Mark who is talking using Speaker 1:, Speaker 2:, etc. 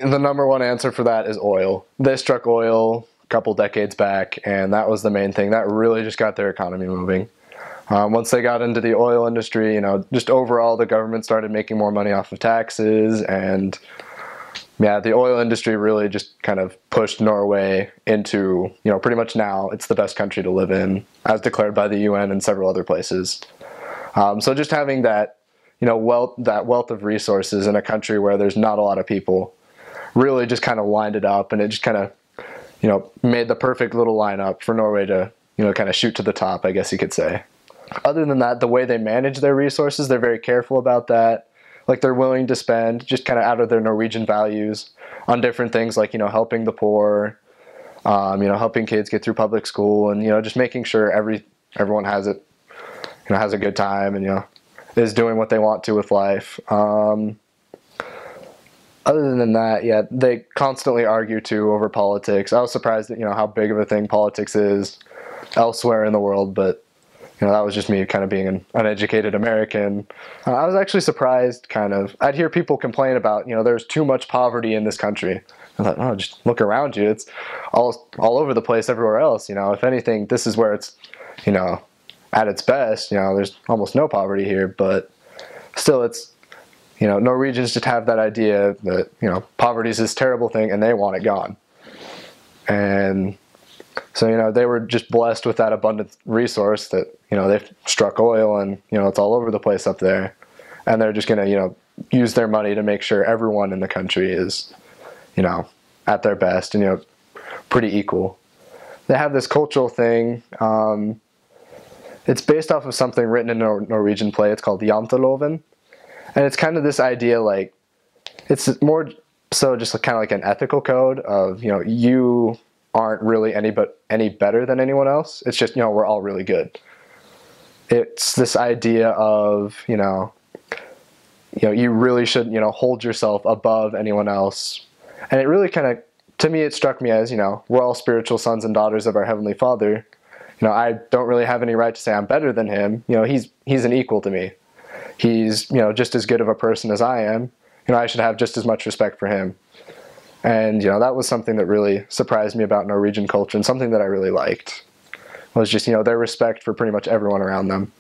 Speaker 1: the number one answer for that is oil. They struck oil a couple decades back, and that was the main thing. That really just got their economy moving. Once they got into the oil industry, just overall the government started making more money off of taxes, and yeah, the oil industry really just kind of pushed Norway into, pretty much now it's the best country to live in, as declared by the UN and several other places. So just having that, wealth of resources in a country where there's not a lot of people really just kind of lined it up, and it just kind of, made the perfect little lineup for Norway to, kind of shoot to the top, I guess you could say. Other than that, the way they manage their resources, they're very careful about that. Like, they're willing to spend just kind of out of their Norwegian values on different things, like, helping the poor, helping kids get through public school, and, just making sure everyone has it, has a good time, and, is doing what they want to with life. Other than that, yeah, they constantly argue too over politics. I was surprised at, how big of a thing politics is elsewhere in the world, but that was just me kind of being an uneducated American. I was actually surprised, kind of. I'd hear people complain about, there's too much poverty in this country. I thought, oh, just look around you. It's all over the place everywhere else. If anything, this is where it's, at its best. There's almost no poverty here, but still it's, Norwegians just have that idea that, poverty is this terrible thing and they want it gone. And so, they were just blessed with that abundant resource that, they've struck oil and, it's all over the place up there. And they're just going to, use their money to make sure everyone in the country is, at their best and, pretty equal. They have this cultural thing. It's based off of something written in a Norwegian play. It's called Janteloven. And it's kind of this idea, like, it's more so just kind of like an ethical code of, you aren't really any better than anyone else. It's just, we're all really good. It's this idea of, you really should, hold yourself above anyone else. And it really kind of, to me, it struck me as, we're all spiritual sons and daughters of our Heavenly Father. I don't really have any right to say I'm better than him. He's an equal to me. He's, just as good of a person as I am. I should have just as much respect for him. And, that was something that really surprised me about Norwegian culture, and something that I really liked was just, their respect for pretty much everyone around them.